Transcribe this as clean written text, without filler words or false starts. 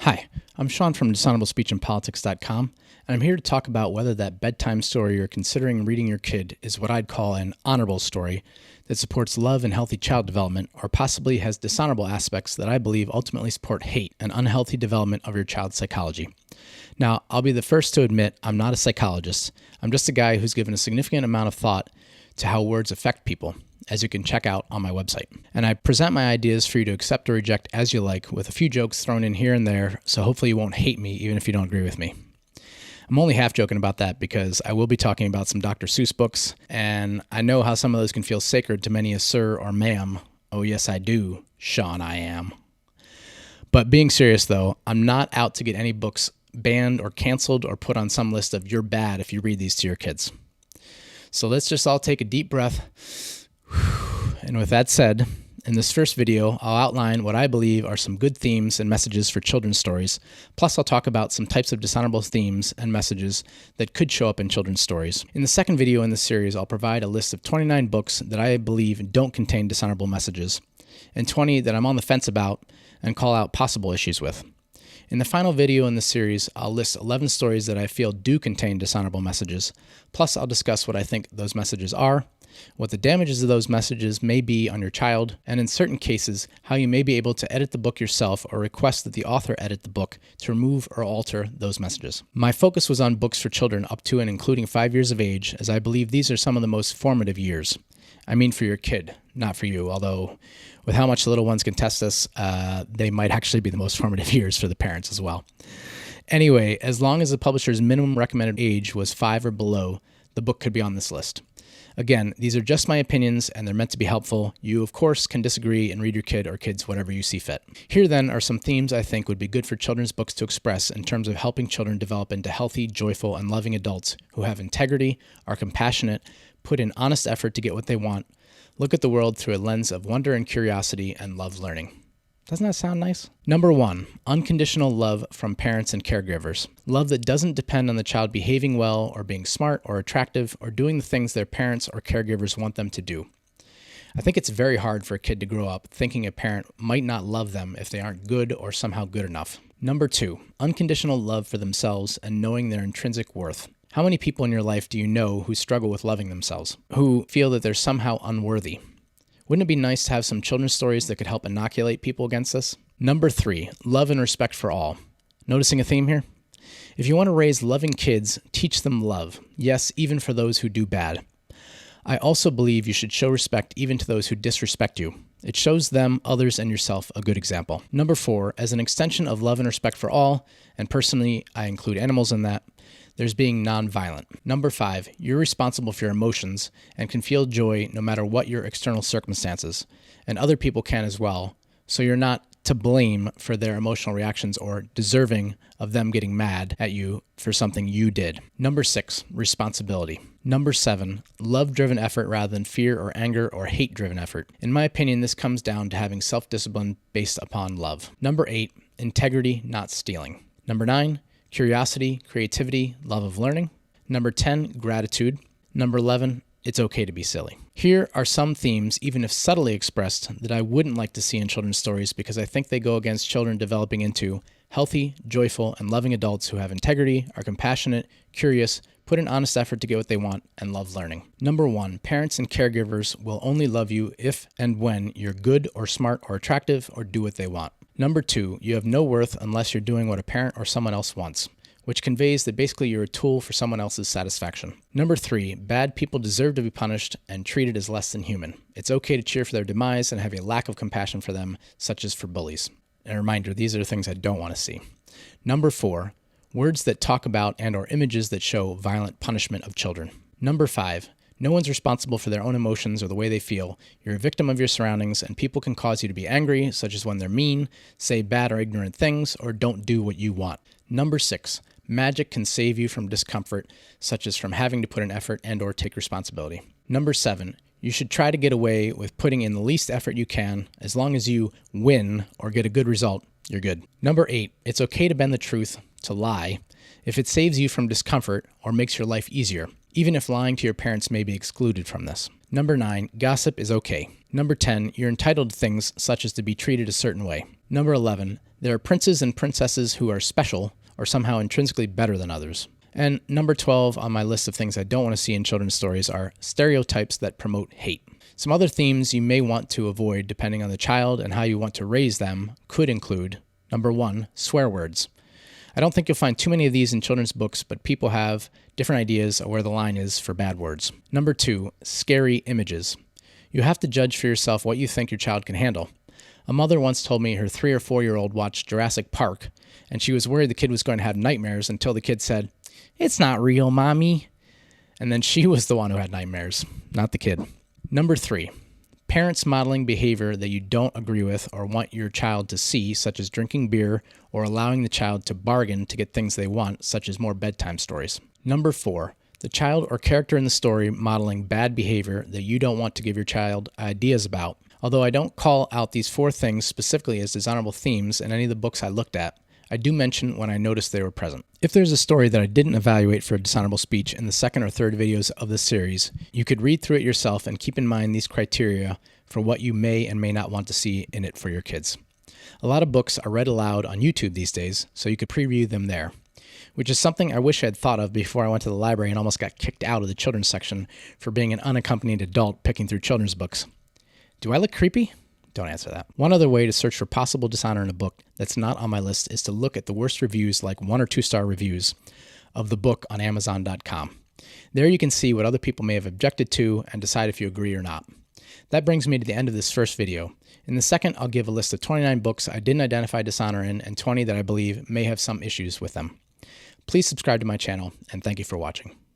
Hi, I'm Sean from dishonorablespeechandpolitics.com, and I'm here to talk about whether that bedtime story you're considering reading your kid is what I'd call an honorable story that supports love and healthy child development, or possibly has dishonorable aspects that I believe ultimately support hate and unhealthy development of your child's psychology. Now, I'll be the first to admit I'm not a psychologist. I'm just a guy who's given a significant amount of thought to how words affect people, as you can check out on my website. And I present my ideas for you to accept or reject as you like, with a few jokes thrown in here and there, so hopefully you won't hate me even if you don't agree with me. I'm only half joking about that because I will be talking about some Dr. Seuss books, and I know how some of those can feel sacred to many a sir or ma'am. Oh yes I do, Sean I am. But being serious though, I'm not out to get any books banned or canceled or put on some list of you're bad if you read these to your kids. So let's just all take a deep breath. And with that said, in this first video, I'll outline what I believe are some good themes and messages for children's stories. Plus, I'll talk about some types of dishonorable themes and messages that could show up in children's stories. In the second video in this series, I'll provide a list of 29 books that I believe don't contain dishonorable messages, and 20 that I'm on the fence about and call out possible issues with. In the final video in this series, I'll list 11 stories that I feel do contain dishonorable messages. Plus, I'll discuss what I think those messages are, what the damages of those messages may be on your child, and in certain cases, how you may be able to edit the book yourself or request that the author edit the book to remove or alter those messages. My focus was on books for children up to and including 5 years of age, as I believe these are some of the most formative years. I mean for your kid, not for you, although with how much the little ones can test this, they might actually be the most formative years for the parents as well. Anyway, as long as the publisher's minimum recommended age was 5 or below, the book could be on this list. Again, these are just my opinions and they're meant to be helpful. You, of course, can disagree and read your kid or kids whatever you see fit. Here then are some themes I think would be good for children's books to express in terms of helping children develop into healthy, joyful, and loving adults who have integrity, are compassionate, put in honest effort to get what they want, look at the world through a lens of wonder and curiosity, and love learning. Doesn't that sound nice? Number 1, unconditional love from parents and caregivers. Love that doesn't depend on the child behaving well or being smart or attractive or doing the things their parents or caregivers want them to do. I think it's very hard for a kid to grow up thinking a parent might not love them if they aren't good or somehow good enough. Number 2, unconditional love for themselves and knowing their intrinsic worth. How many people in your life do you know who struggle with loving themselves, who feel that they're somehow unworthy? Wouldn't it be nice to have some children's stories that could help inoculate people against this? Number 3, love and respect for all. Noticing a theme here? If you want to raise loving kids, teach them love. Yes, even for those who do bad. I also believe you should show respect even to those who disrespect you. It shows them, others, and yourself a good example. Number 4, as an extension of love and respect for all, and personally I include animals in that, there's being nonviolent. Number 5, you're responsible for your emotions and can feel joy no matter what your external circumstances, and other people can as well, so you're not to blame for their emotional reactions or deserving of them getting mad at you for something you did. Number 6, responsibility. Number 7, love-driven effort rather than fear or anger or hate-driven effort. In my opinion, this comes down to having self-discipline based upon love. Number 8, integrity, not stealing. Number 9, curiosity, creativity, love of learning. Number 10, gratitude. Number 11, it's okay to be silly. Here are some themes, even if subtly expressed, that I wouldn't like to see in children's stories because I think they go against children developing into healthy, joyful, and loving adults who have integrity, are compassionate, curious, put in honest effort to get what they want, and love learning. Number 1, parents and caregivers will only love you if and when you're good or smart or attractive or do what they want. Number 2, you have no worth unless you're doing what a parent or someone else wants, which conveys that basically you're a tool for someone else's satisfaction. Number 3, bad people deserve to be punished and treated as less than human. It's okay to cheer for their demise and have a lack of compassion for them, such as for bullies. And a reminder, these are the things I don't want to see. Number 4, words that talk about and or images that show violent punishment of children. Number 5, no one's responsible for their own emotions or the way they feel. You're a victim of your surroundings, and people can cause you to be angry, such as when they're mean, say bad or ignorant things, or don't do what you want. Number 6, magic can save you from discomfort, such as from having to put in effort and or take responsibility. Number 7, you should try to get away with putting in the least effort you can. As long as you win or get a good result, you're good. Number 8, it's okay to bend the truth, to lie, if it saves you from discomfort or makes your life easier. even if lying to your parents may be excluded from this. Number 9, gossip is okay. Number 10, you're entitled to things such as to be treated a certain way. Number 11, there are princes and princesses who are special or somehow intrinsically better than others. And number 12 on my list of things I don't want to see in children's stories are stereotypes that promote hate. Some other themes you may want to avoid depending on the child and how you want to raise them could include, number 1, swear words. I don't think you'll find too many of these in children's books, but people have different ideas of where the line is for bad words. Number 2, scary images. You have to judge for yourself what you think your child can handle. A mother once told me her 3 or 4-year-old watched Jurassic Park, and she was worried the kid was going to have nightmares until the kid said, "It's not real, Mommy." And then she was the one who had nightmares, not the kid. Number 3, parents modeling behavior that you don't agree with or want your child to see, such as drinking beer or allowing the child to bargain to get things they want, such as more bedtime stories. Number 4, the child or character in the story modeling bad behavior that you don't want to give your child ideas about. Although I don't call out these 4 things specifically as dishonorable themes in any of the books I looked at, I do mention when I noticed they were present. If there's a story that I didn't evaluate for a dishonorable speech in the second or third videos of this series, you could read through it yourself and keep in mind these criteria for what you may and may not want to see in it for your kids. A lot of books are read aloud on YouTube these days, so you could preview them there, which is something I wish I had thought of before I went to the library and almost got kicked out of the children's section for being an unaccompanied adult picking through children's books. Do I look creepy? Don't answer that. One other way to search for possible dishonor in a book that's not on my list is to look at the worst reviews, like 1 or 2 star reviews of the book on Amazon.com. There you can see what other people may have objected to and decide if you agree or not. That brings me to the end of this first video. In the second, I'll give a list of 29 books I didn't identify dishonor in and 20 that I believe may have some issues with them. Please subscribe to my channel, and thank you for watching.